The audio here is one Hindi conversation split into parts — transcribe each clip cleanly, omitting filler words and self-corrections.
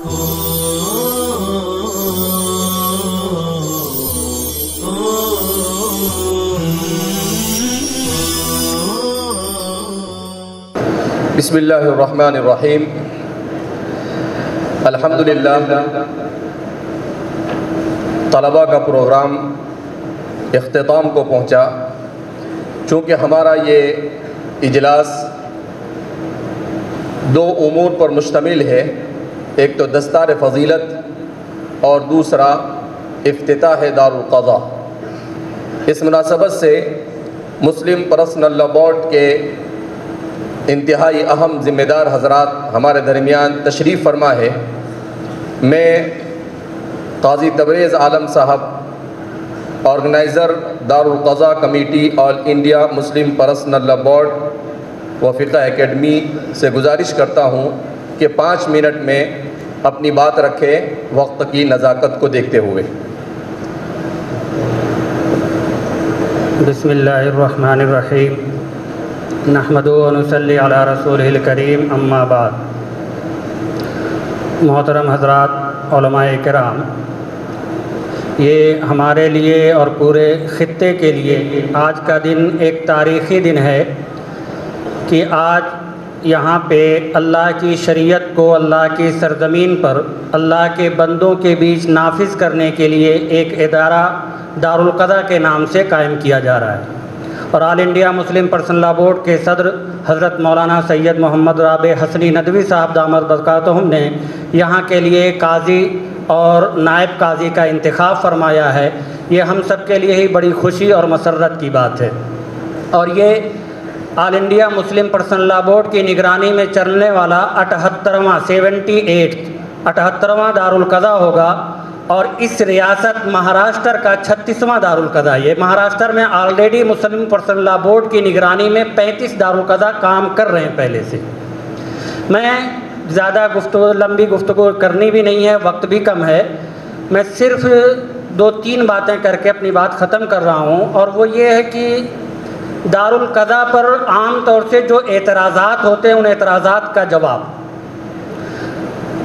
बिस्मिल्लाहिर्रहमानिर्रहीम। अल्हम्दुलिल्लाह, तलबा का प्रोग्राम इख्तिताम को पहुँचा। चूँकि हमारा ये इजलास दो उमूर पर मुश्तमिल है, एक तो दस्तार फ़ज़ीलत और दूसरा इफ्तिताह दारुल क़ज़ा। इस मुनासबत से मुस्लिम पर्सनल लॉ बोर्ड के इंतहाई अहम ज़िम्मेदार हज़रात हमारे दरमियान तशरीफ़ फरमा है। मैं काज़ी तबरेज़ आलम साहब, organiser Darul Qaza committee all India Muslim personal law board व फ़िक़्ह एकेडमी से गुजारिश करता हूँ कि 5 मिनट में अपनी बात रखें, वक्त की नज़ाकत को देखते हुए। बिस्मिल्लाहिर्रहमानिर्रहीम। नहमदु व नुसल्ली अला रसूलिल करीम, अम्मा बाद। मोहतरम हज़रात, उलमाए किराम, ये हमारे लिए और पूरे ख़ित्ते के लिए आज का दिन एक तारीख़ी दिन है कि आज यहाँ पे अल्लाह की शरीयत को अल्लाह की सरज़मीन पर अल्लाह के बंदों के बीच नाफिज करने के लिए एक इदारा दारुल क़ज़ा के नाम से कायम किया जा रहा है। और all India Muslim personal law board के सदर हज़रत मौलाना सैयद मोहम्मद राबे हसनी नदवी साहब दामद बरकातुहुम ने यहाँ के लिए काजी और नायब काजी का इंतखाब फरमाया है। ये हम सब के लिए ही बड़ी खुशी और मसर्रत की बात है। और ये all India Muslim personal law board की निगरानी में चलने वाला 78वां दारुल क़ज़ा होगा। और इस रियासत महाराष्ट्र का 36वां दारुल क़ज़ा। ये महाराष्ट्र में ऑलरेडी मुस्लिम पर्सनल लॉ बोर्ड की निगरानी में 35 दारुल क़ज़ा काम कर रहे हैं पहले से। मैं ज़्यादा लंबी गुफ्तगू करनी भी नहीं है, वक्त भी कम है। मैं सिर्फ़ 2-3 बातें करके अपनी बात ख़त्म कर रहा हूँ। और वो ये है कि दारुल क़ज़ा पर आम तौर से जो एतराज़ात होते हैं, उन एतराज़ात का जवाब।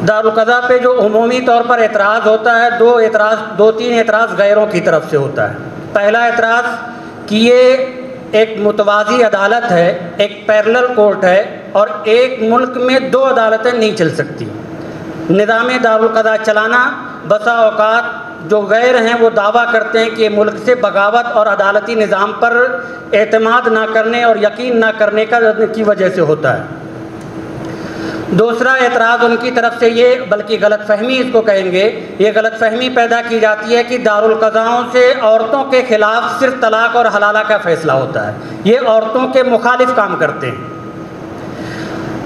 दारुल क़ज़ा पे जो उमूमी तौर पर एतराज़ होता है, 2-3 एतराज़ गैरों की तरफ से होता है। पहला एतराज़ कि ये एक मुतवाज़ी अदालत है, एक पैरेलल कोर्ट है और एक मुल्क में 2 अदालतें नहीं चल सकती। निज़ाम दारुल क़ज़ा चलाना, बसा औक़ात जो गैर हैं वो दावा करते हैं कि मुल्क से बगावत और अदालती निज़ाम पर एतमाद ना करने और यकीन ना करने की वजह से होता है। दूसरा एतराज़ उनकी तरफ से ये, बल्कि गलतफ़हमी इसको कहेंगे, ये गलतफ़हमी पैदा की जाती है कि दारुल क़ज़ाओं से औरतों के ख़िलाफ़ सिर्फ तलाक़ और हलाला का फ़ैसला होता है। ये औरतों के मुखालिफ काम करते हैं।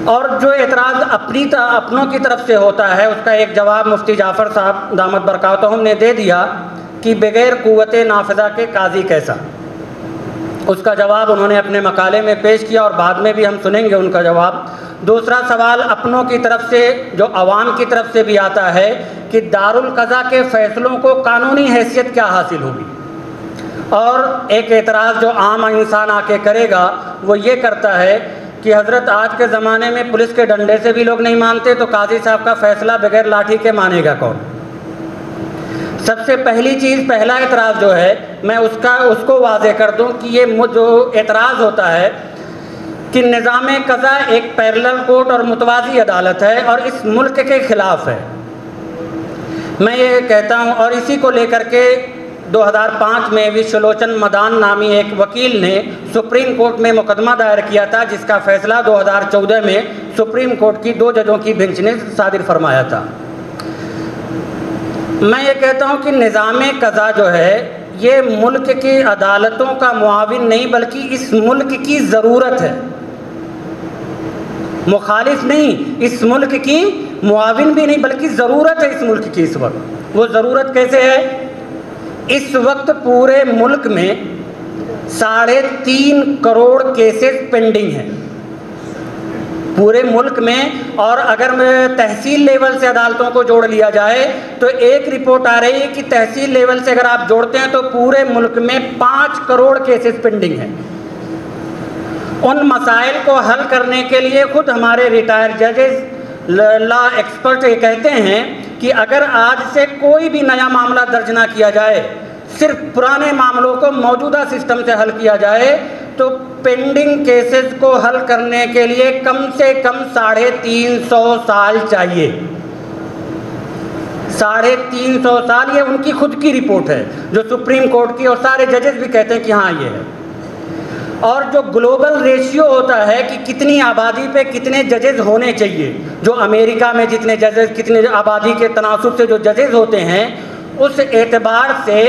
और जो एतराज़ अपनों की तरफ से होता है, उसका एक जवाब मुफ्ती जाफ़र साहब दामद बरकातुहुम ने दे दिया कि बग़ैर क़ुव्वते नाफ़िज़ा के काज़ी कैसा। उसका जवाब उन्होंने अपने मकाले में पेश किया और बाद में भी हम सुनेंगे उनका जवाब। दूसरा सवाल अपनों की तरफ से, जो अवाम की तरफ से भी आता है कि दारुल क़ज़ा के फ़ैसलों को कानूनी हैसियत क्या हासिल होगी। और एक एतराज़ जो आम इंसान आके करेगा वो ये करता है कि हज़रत आज के ज़माने में पुलिस के डंडे से भी लोग नहीं मानते, तो काजी साहब का फ़ैसला बग़ैर लाठी के मानेगा कौन। सबसे पहली चीज़, पहला एतराज़ जो है, मैं उसको वाज़े कर दूं कि ये जो एतराज़ होता है कि निज़ाम क़ज़ा एक पैरेलल कोर्ट और मुतवाज़ी अदालत है और इस मुल्क के ख़िलाफ़ है, मैं ये कहता हूँ। और इसी को लेकर के 2005 में विश्वलोचन मदान नामी एक वकील ने सुप्रीम कोर्ट में मुकदमा दायर किया था, जिसका फ़ैसला 2014 में सुप्रीम कोर्ट की 2 जजों की बेंच ने सादिर फरमाया था। मैं ये कहता हूँ कि निज़ाम क़ज़ा जो है ये मुल्क की अदालतों का मुआविन नहीं, बल्कि इस मुल्क की ज़रूरत है, मुखालिफ नहीं। इस मुल्क की मुआविन भी नहीं, बल्कि ज़रूरत है इस मुल्क की इस वक्त। वो ज़रूरत कैसे है? इस वक्त पूरे मुल्क में 3.5 करोड़ केसेस पेंडिंग हैं पूरे मुल्क में। और अगर तहसील लेवल से अदालतों को जोड़ लिया जाए तो एक रिपोर्ट आ रही है कि तहसील लेवल से अगर आप जोड़ते हैं तो पूरे मुल्क में 5 करोड़ केसेस पेंडिंग हैं। उन मसाइल को हल करने के लिए खुद हमारे रिटायर्ड जजेस लॉ एक्सपर्ट ये कहते हैं कि अगर आज से कोई भी नया मामला दर्ज ना किया जाए, सिर्फ पुराने मामलों को मौजूदा सिस्टम से हल किया जाए, तो पेंडिंग केसेस को हल करने के लिए कम से कम 350 साल चाहिए। 350 साल, ये उनकी खुद की रिपोर्ट है जो सुप्रीम कोर्ट की, और सारे जजेस भी कहते हैं कि हाँ ये है। और जो ग्लोबल रेशियो होता है कि कितनी आबादी पे कितने जजेस होने चाहिए, जो अमेरिका में जितने जजेस, कितने आबादी के तनासुब से जो जजेस होते हैं, उस एतबार से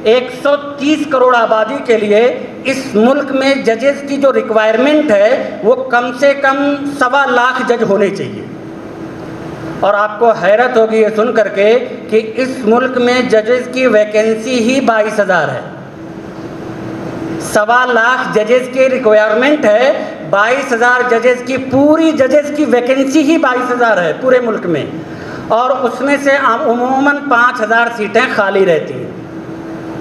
130 करोड़ आबादी के लिए इस मुल्क में जजेस की जो रिक्वायरमेंट है वो कम से कम 1.25 लाख जज होने चाहिए। और आपको हैरत होगी ये सुन करके कि इस मुल्क में जजेस की वैकेंसी ही 22,000 है। 1.25 लाख जजेस की रिक्वायरमेंट है, 22,000 जजेस की, पूरी जजेस की वैकेंसी ही 22,000 है पूरे मुल्क में, और उसमें से उमूमन 5,000 सीटें खाली रहती हैं,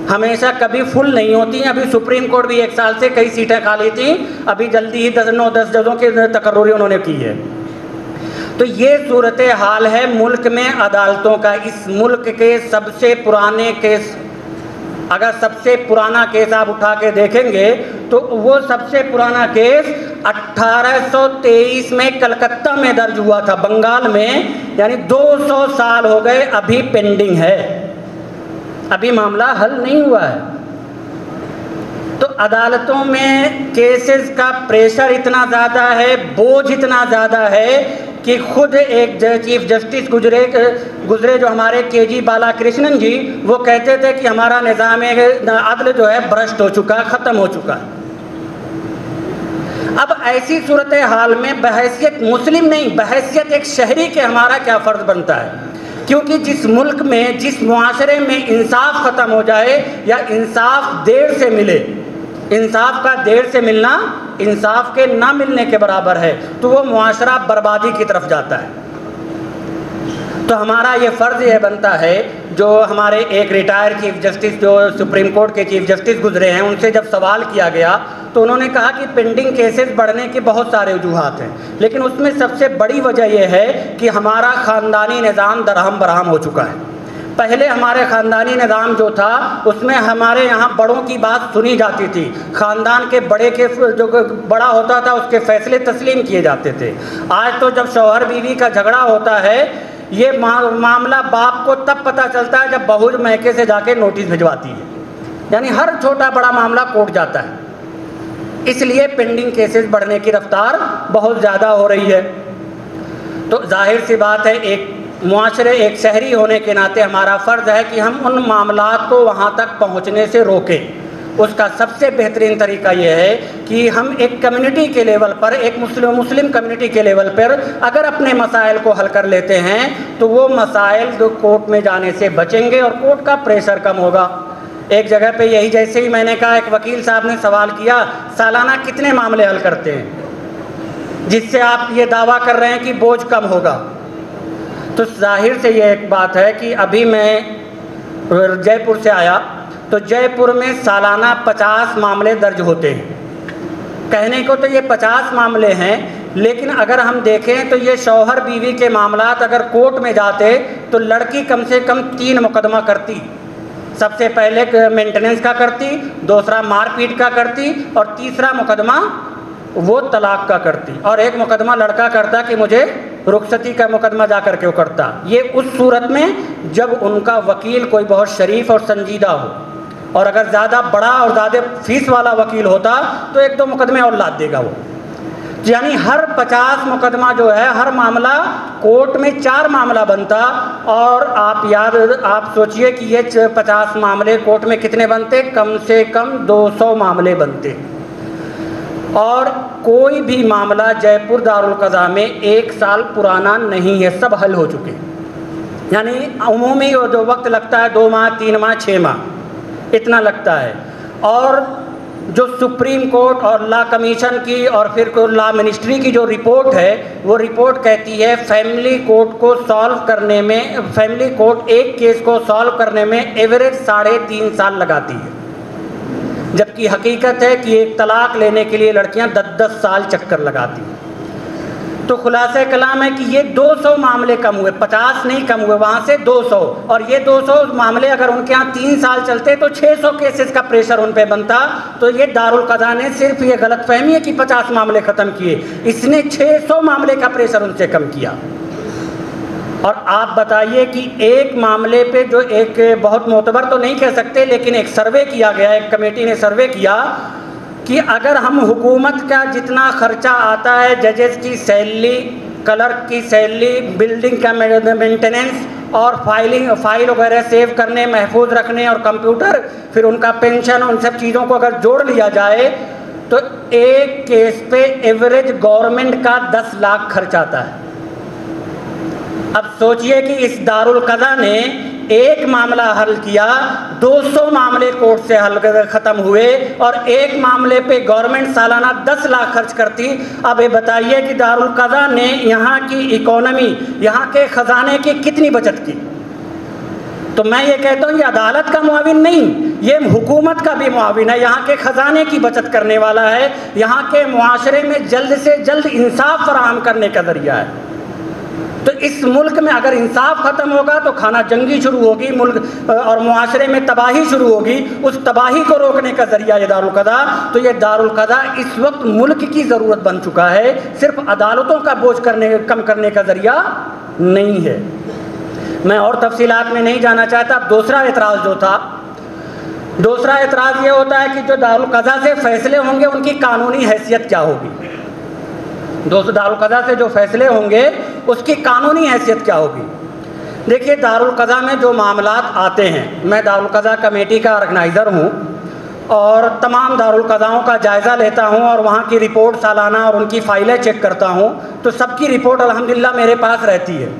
हमेशा कभी फुल नहीं होती हैं। अभी सुप्रीम कोर्ट भी 1 साल से कई सीटें खाली थी, अभी जल्दी ही 9-10 जजों की तकर्रुरी उन्होंने की है। तो ये सूरत हाल है मुल्क में अदालतों का। इस मुल्क के सबसे पुराने केस, अगर सबसे पुराना केस आप उठा के देखेंगे तो वो सबसे पुराना केस 1823 में कलकत्ता में दर्ज हुआ था, बंगाल में, यानी 200 साल हो गए, अभी पेंडिंग है, अभी मामला हल नहीं हुआ है। तो अदालतों में केसेस का प्रेशर इतना ज़्यादा है, बोझ इतना ज़्यादा है कि खुद एक चीफ जस्टिस गुजरे जो हमारे के.जी. बालाकृष्णन जी, वो कहते थे कि हमारा निज़ाम अदल जो है भ्रष्ट हो चुका है, ख़त्म हो चुका है। अब ऐसी सूरत हाल में बहैसियत मुस्लिम नहीं, बहैसियत एक शहरी के हमारा क्या फ़र्ज़ बनता है, क्योंकि जिस मुल्क में, जिस मुआशरे में इंसाफ ख़त्म हो जाए या इंसाफ देर से मिले, इंसाफ का देर से मिलना इंसाफ के ना मिलने के बराबर है, तो वो मुआशरा बर्बादी की तरफ जाता है। तो हमारा ये फ़र्ज़ ये बनता है, जो हमारे एक रिटायर चीफ जस्टिस जो सुप्रीम कोर्ट के चीफ जस्टिस गुजरे हैं, उनसे जब सवाल किया गया तो उन्होंने कहा कि पेंडिंग केसेस बढ़ने के बहुत सारे वजूहात हैं, लेकिन उसमें सबसे बड़ी वजह यह है कि हमारा ख़ानदानी निज़ाम दरहम बरहम हो चुका है। पहले हमारे ख़ानदानी निज़ाम जो था उसमें हमारे यहाँ बड़ों की बात सुनी जाती थी, ख़ानदान के बड़े के जो बड़ा होता था उसके फ़ैसले तस्लीम किए जाते थे। आज तो जब शौहर बीवी का झगड़ा होता है, ये मामला बाप को तब पता चलता है जब बहू मैके से जाके नोटिस भिजवाती है, यानी हर छोटा बड़ा मामला कोर्ट जाता है। इसलिए पेंडिंग केसेस बढ़ने की रफ्तार बहुत ज़्यादा हो रही है। तो जाहिर सी बात है, एक मुआशरे, एक शहरी होने के नाते हमारा फ़र्ज़ है कि हम उन मामलात को वहाँ तक पहुँचने से रोकें। उसका सबसे बेहतरीन तरीका यह है कि हम एक कम्युनिटी के लेवल पर, एक मुस्लिम कम्युनिटी के लेवल पर अगर अपने मसाइल को हल कर लेते हैं तो वो मसाइल जो कोर्ट में जाने से बचेंगे और कोर्ट का प्रेशर कम होगा। एक जगह पे यही, जैसे ही मैंने कहा, एक वकील साहब ने सवाल किया, सालाना कितने मामले हल करते हैं जिससे आप ये दावा कर रहे हैं कि बोझ कम होगा। तो जाहिर से ये एक बात है कि अभी मैं जयपुर से आया तो जयपुर में सालाना 50 मामले दर्ज होते हैं। कहने को तो ये 50 मामले हैं, लेकिन अगर हम देखें तो ये शौहर बीवी के मामलात अगर कोर्ट में जाते तो लड़की कम से कम 3 मुकदमा करती। सबसे पहले मेंटेनेंस का करती, दूसरा मारपीट का करती, और तीसरा मुकदमा वो तलाक का करती, और एक मुकदमा लड़का करता कि मुझे रुखसती का मुकदमा जा कर के वो करता। ये उस सूरत में जब उनका वकील कोई बहुत शरीफ और संजीदा हो, और अगर ज़्यादा बड़ा और ज़्यादा फीस वाला वकील होता तो 1-2 मुकदमे और लाद देगा वो। यानी हर 50 मुकदमा जो है, हर मामला कोर्ट में 4 मामला बनता, और आप सोचिए कि ये 50 मामले कोर्ट में कितने बनते, कम से कम 200 मामले बनते। और कोई भी मामला जयपुर दारुल क़ज़ा में 1 साल पुराना नहीं है, सब हल हो चुके हैं। यानी अमूमी जो वक्त लगता है 2 माह, 3 माह, 6 माह इतना लगता है। और जो सुप्रीम कोर्ट और लॉ कमीशन की और फिर लॉ मिनिस्ट्री की जो रिपोर्ट है, वो रिपोर्ट कहती है फैमिली कोर्ट को सॉल्व करने में, फैमिली कोर्ट एक केस को सॉल्व करने में एवरेज 3.5 साल लगाती है, जबकि हकीकत है कि एक तलाक लेने के लिए लड़कियां 10-10 साल चक्कर लगाती हैं। तो खुलासा कलाम है कि ये 200 मामले कम हुए, 50 नहीं कम हुए, वहाँ से 200, और ये 200 मामले अगर उनके यहाँ 3 साल चलते तो 600 केसेस का प्रेशर उन पे बनता। तो ये दारुल क़ज़ा ने सिर्फ ये गलतफहमी है कि 50 मामले ख़त्म किए, इसने 600 मामले का प्रेशर उनसे कम किया। और आप बताइए कि एक मामले पे जो एक बहुत मोतबर तो नहीं कह सकते, लेकिन एक सर्वे किया गया, एक कमेटी ने सर्वे किया कि अगर हम हुकूमत का जितना खर्चा आता है, जजेस की सैलरी, क्लर्क की सैलरी, बिल्डिंग का मेंटेनेंस और फाइल वगैरह सेव करने, महफूज रखने और कंप्यूटर, फिर उनका पेंशन, उन सब चीज़ों को अगर जोड़ लिया जाए तो एक केस पे एवरेज गवर्नमेंट का 10 लाख खर्च आता है। अब सोचिए कि इस दारुल क़ज़ा ने एक मामला हल किया, 200 मामले कोर्ट से हल ख़त्म हुए, और एक मामले पे गवर्नमेंट सालाना 10 लाख खर्च करती। अब ये बताइए कि दारुल क़ज़ा ने यहाँ की इकोनॉमी, यहाँ के ख़जाने की कितनी बचत की। तो मैं ये कहता हूँ ये अदालत का मुआविन नहीं, ये हुकूमत का भी मुआविन है, यहाँ के ख़जाने की बचत करने वाला है, यहाँ के मुआशरे में जल्द से जल्द इंसाफ फराहम करने का ज़रिया है। तो इस मुल्क में अगर इंसाफ ख़त्म होगा तो खाना जंगी शुरू होगी, मुल्क और मुआशरे में तबाही शुरू होगी, उस तबाही को रोकने का ज़रिया ये दारुल क़ज़ा। तो ये दारुल क़ज़ा इस वक्त मुल्क की ज़रूरत बन चुका है, सिर्फ अदालतों का बोझ कम करने का ज़रिया नहीं है। मैं और तफसीलात में नहीं जाना चाहता। अब दूसरा एतराज़ जो था, दूसरा एतराज़ ये होता है कि जो दारुल क़ज़ा से फ़ैसले होंगे उनकी कानूनी हैसियत क्या होगी। दारुल क़ज़ा से जो फ़ैसले होंगे उसकी कानूनी हैसियत क्या होगी। देखिए, दारुल क़ज़ा में जो मामलात आते हैं, मैं दारुल क़ज़ा कमेटी का ऑर्गेनाइज़र हूँ और तमाम दारुल क़ज़ाओं का जायज़ा लेता हूँ और वहाँ की रिपोर्ट सालाना और उनकी फ़ाइलें चेक करता हूँ। तो सबकी रिपोर्ट अल्हम्दुलिल्लाह मेरे पास रहती है।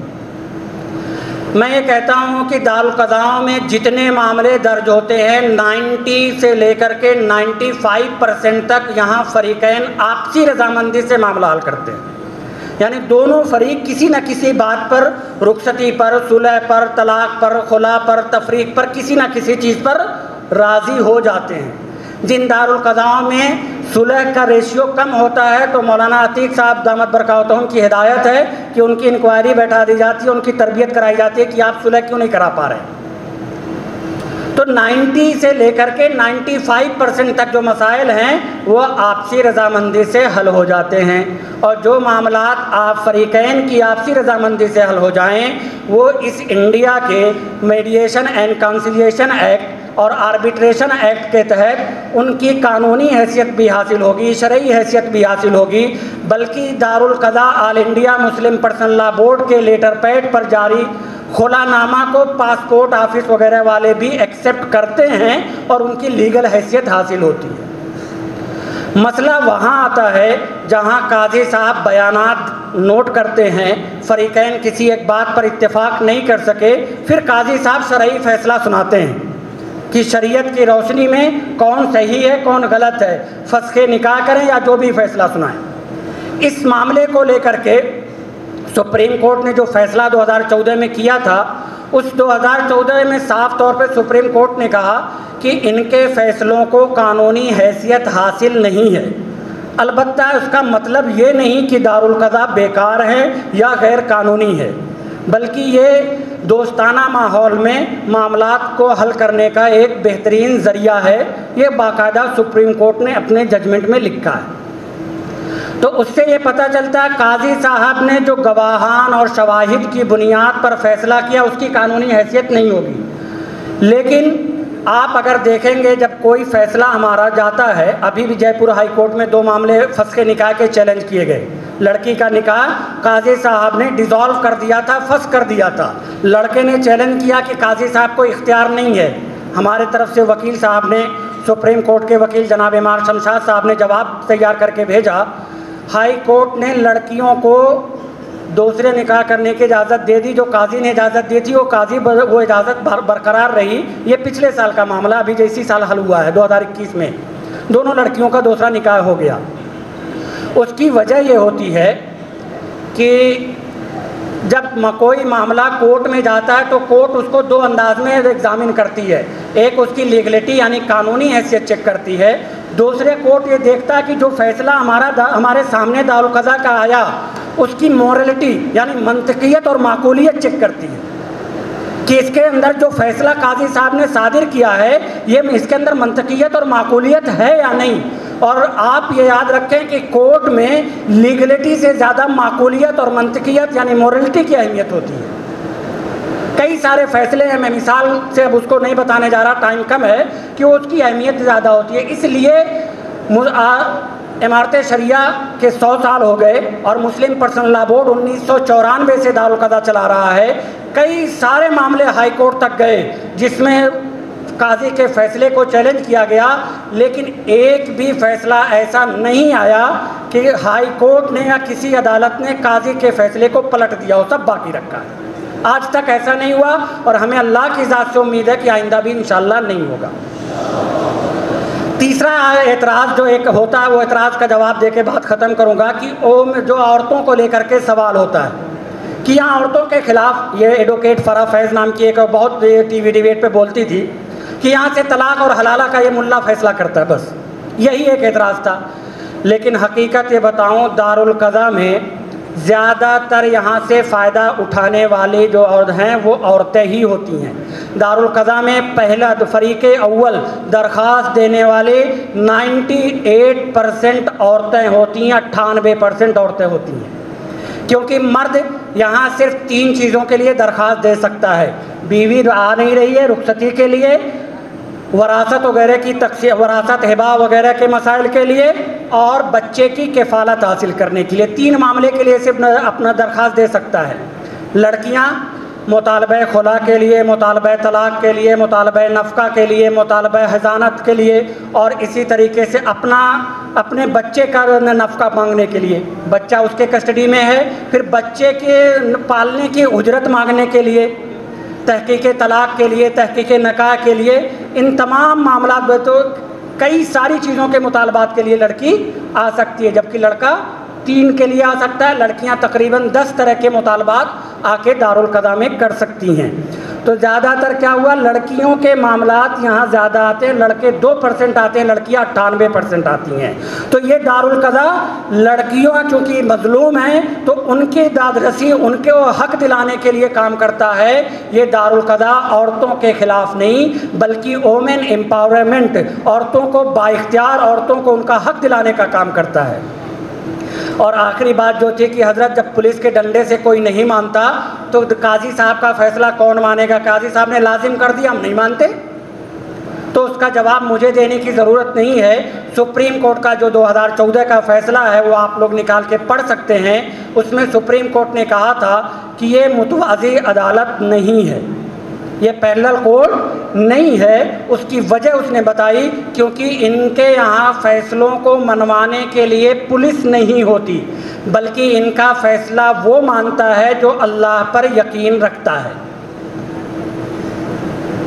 मैं ये कहता हूँ कि दारुल क़ज़ाओं में जितने मामले दर्ज होते हैं 90 से लेकर के 95% तक यहाँ फ़रीक़ैन आपसी रज़ामंदी से मामला हल करते हैं। यानी दोनों फ़रीक किसी न किसी बात पर, रुखसती पर, सुलह पर, तलाक़ पर, खुला पर, तफरीक पर, किसी न किसी चीज़ पर राज़ी हो जाते हैं। जिन दारुल क़ज़ाओं में सुलह का रेशियो कम होता है तो मौलाना अतीक साहब दामत बरकातहूम की हिदायत है कि उनकी इंक्वायरी बैठा दी जाती है, उनकी तरबियत कराई जाती है कि आप सुलह क्यों नहीं करा पा रहे। तो 90 से लेकर के 95% तक जो मसाइल हैं वो आपसी रज़ामंदी से हल हो जाते हैं। और जो मामलात आप फ़रीक़ैन की आपसी रज़ामंदी से हल हो जाएं वो इस इंडिया के मीडिएशन एंड कंसिलिएशन एक्ट और आर्बिट्रेशन एक्ट के तहत उनकी कानूनी हैसियत भी हासिल होगी, शरई हैसियत भी हासिल होगी। बल्कि Darul Qaza all India Muslim personal law board के लेटर पैड पर जारी खुलानामा को पासपोर्ट ऑफिस वगैरह वाले भी एक्सेप्ट करते हैं और उनकी लीगल हैसियत हासिल होती है। मसला वहाँ आता है जहाँ काजी साहब बयानात नोट करते हैं, फ़रीक़ैन किसी एक बात पर इत्तेफाक नहीं कर सके, फिर काजी साहब शरई फ़ैसला सुनाते हैं कि शरीयत की रोशनी में कौन सही है कौन गलत है, फ़स्ख़े निकाह करें या जो भी फ़ैसला सुनाएं। इस मामले को लेकर के सुप्रीम कोर्ट ने जो फ़ैसला 2014 में किया था, उस 2014 में साफ़ तौर पर सुप्रीम कोर्ट ने कहा कि इनके फ़ैसलों को कानूनी हैसियत हासिल नहीं है। अलबत्ता उसका मतलब ये नहीं कि दारुल क़ज़ा बेकार है या गैर कानूनी है, बल्कि ये दोस्ताना माहौल में मामलात को हल करने का एक बेहतरीन ज़रिया है। ये बाकायदा सुप्रीम कोर्ट ने अपने जजमेंट में लिखा है। तो उससे ये पता चलता है काजी साहब ने जो गवाहान और शवाहिद की बुनियाद पर फ़ैसला किया उसकी कानूनी हैसियत नहीं होगी। लेकिन आप अगर देखेंगे जब कोई फ़ैसला हमारा जाता है, अभी भी जयपुर हाई कोर्ट में 2 मामले फ़स्ख़े निकाह के चैलेंज किए गए। लड़की का निकाह काजी साहब ने डिज़ोल्व कर दिया था, फस कर दिया था। लड़के ने चैलेंज किया कि काजी साहब को इख्तियार नहीं है। हमारे तरफ से वकील साहब ने, सुप्रीम कोर्ट के वकील जनाब इमार शमशाद साहब ने जवाब तैयार करके भेजा। हाई कोर्ट ने लड़कियों को दूसरे निकाह करने की इजाज़त दे दी। जो काजी ने इजाज़त दी थी वो इजाज़त बरकरार रही। ये पिछले साल का मामला, अभी जो इसी साल हल हुआ है 2021 में, दोनों लड़कियों का दूसरा निकाह हो गया। उसकी वजह ये होती है कि जब कोई मामला कोर्ट में जाता है तो कोर्ट उसको 2 अंदाज में एग्ज़ामिन करती है। एक उसकी लीगलिटी यानी कानूनी हैसियत चेक करती है, दूसरे कोर्ट ये देखता है कि जो फ़ैसला हमारे सामने दारुल क़ज़ा का आया उसकी मॉरलिटी यानी मंतकियत और माकूलियत चेक करती है कि इसके अंदर जो फैसला काजी साहब ने सादिर किया है ये इसके अंदर मंतकियत और माकूलियत है या नहीं। और आप ये याद रखें कि कोर्ट में लीगलिटी से ज़्यादा माकूलियत और मंतकियत यानी मॉरलिटी की अहमियत होती है। कई सारे फैसले हैं, मैं मिसाल से अब उसको नहीं बताने जा रहा, टाइम कम है, कि उसकी अहमियत ज़्यादा होती है। इसलिए इमारत शरिया के 100 साल हो गए और मुस्लिम पर्सनल लॉ बोर्ड 1994 से दारुल क़ज़ा चला रहा है। कई सारे मामले हाई कोर्ट तक गए जिसमें काजी के फैसले को चैलेंज किया गया, लेकिन एक भी फैसला ऐसा नहीं आया कि हाई कोर्ट ने या किसी अदालत ने काजी के फैसले को पलट दिया हो, सब बाकी रखा है। आज तक ऐसा नहीं हुआ और हमें अल्लाह की ज़ात से उम्मीद है कि आइंदा भी इंशाअल्लाह नहीं होगा। तीसरा एतराज़ जो एक होता है, वो एतराज़ का जवाब दे के बात ख़त्म करूँगा कि जो औरतों को लेकर के सवाल होता है कि यहाँ औरतों के ख़िलाफ़, ये एडवोकेट फ़रा फैज़ नाम की एक बहुत टीवी डिबेट पे बोलती थी कि यहाँ से तलाक़ और हलाला का ये मुल्ला फ़ैसला करता है, बस यही एक एतराज़ था। लेकिन हकीकत ये बताऊँ, दारुल क़ज़ा में ज़्यादातर यहाँ से फ़ायदा उठाने वाले जो औरत हैं वो औरतें ही होती हैं। दारुल क़ज़ा में पहला फ़रीक़े अव्वल दरख्वास्त देने वाले 98% औरतें होती हैं, 98% औरतें होती हैं, क्योंकि मर्द यहाँ सिर्फ 3 चीज़ों के लिए दरख्वास्त दे सकता है। बीवी आ नहीं रही है रुख़्सती के लिए, वरासत वगैरह की तक़सीम, वरासत हिबा वगैरह के मसाइल के लिए, और बच्चे की किफ़ालत हासिल करने के लिए। 3 मामले के लिए सिर्फ अपना दरख्वास्त दे सकता है। लड़कियाँ मुतालबे खुला के लिए, मुतालबे तलाक़ के लिए, मुतालबे नफ़क़ा के लिए, मुतालबे हज़ानत के लिए, और इसी तरीके से अपने बच्चे का नफ़क़ा मांगने के लिए। बच्चा उसके कस्टडी में है, फिर बच्चे के पालने की उजरत मांगने के लिए, तहक़ीक़ तलाक़ के लिए, तहक़ीक़ निकाह के लिए, इन तमाम मामलात में तो कई सारी चीज़ों के मुतालबात के लिए लड़की आ सकती है, जबकि लड़का 3 के लिए आ सकता है। लड़कियां तकरीबन 10 तरह के मुतालबात आके दारुल क़ज़ा में कर सकती हैं। तो ज़्यादातर क्या हुआ, लड़कियों के मामलात यहाँ ज़्यादा आते हैं, लड़के 2% आते हैं, लड़कियाँ 98% आती हैं। तो ये दारुल क़ज़ा लड़कियों चूँकि मज़लूम हैं तो उनकी दादरसी, उनके हक़ दिलाने के लिए काम करता है। ये दारुल क़ज़ा औरतों के ख़िलाफ़ नहीं बल्कि वोमेन एम्पावरमेंट, औरतों को बाइख्तियार, औरतों को उनका हक़ दिलाने का काम करता है। और आखिरी बात जो थी कि हज़रत जब पुलिस के डंडे से कोई नहीं मानता तो काजी साहब का फ़ैसला कौन मानेगा? काजी साहब ने लाजिम कर दिया, हम नहीं मानते, तो उसका जवाब मुझे देने की ज़रूरत नहीं है। सुप्रीम कोर्ट का जो 2014 का फ़ैसला है वो आप लोग निकाल के पढ़ सकते हैं। उसमें सुप्रीम कोर्ट ने कहा था कि ये मुतवाज़ी अदालत नहीं है, ये पैरेलल कोर्ट नहीं है। उसकी वजह उसने बताई क्योंकि इनके यहाँ फ़ैसलों को मनवाने के लिए पुलिस नहीं होती, बल्कि इनका फ़ैसला वो मानता है जो अल्लाह पर यकीन रखता है,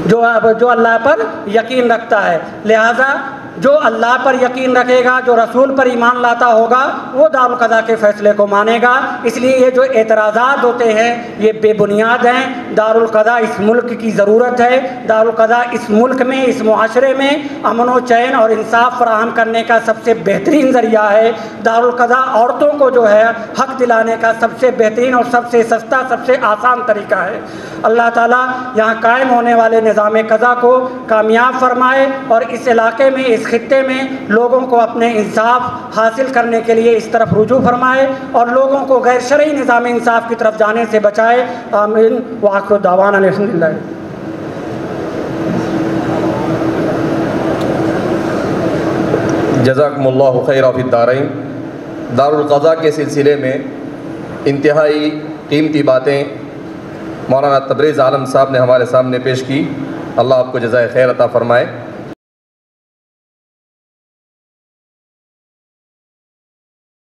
जो अल्लाह पर यकीन रखता है। लिहाजा जो अल्लाह पर यकीन रखेगा, जो रसूल पर ईमान लाता होगा, वो दारुल क़ज़ा के फ़ैसले को मानेगा। इसलिए ये जो एतराज़ात होते हैं ये बेबुनियाद हैं। दारुल क़ज़ा इस मुल्क की ज़रूरत है। दारुल क़ज़ा इस मुल्क में, इस मुआशरे में अमन व चैन और इंसाफ फराहम करने का सबसे बेहतरीन ज़रिया है। दारुल क़ज़ा औरतों को जो है हक़ दिलाने का सबसे बेहतरीन और सबसे सस्ता, सबसे आसान तरीका है। अल्लाह ताला यहाँ कायम होने वाले निज़ाम क़ज़ा को कामयाब फरमाए और इस इलाके में, इस खित्ते में लोगों को अपने इंसाफ हासिल करने के लिए इस तरफ रुजू फरमाए और लोगों को गैर शरई निज़ाम इंसाफ की तरफ जाने से बचाए। आमीन व आखिर दावाना अल्हम्दुलिल्लाह। जज़ाकुमुल्लाहु खैरा फिद दारैन। दारुल क़ज़ा के सिलसिले में इंतहाई कीमती बातें मौलाना तबरेज़ आलम साहब ने हमारे सामने पेश की। अल्लाह आपको जज़ाए खैर अता फ़रमाए।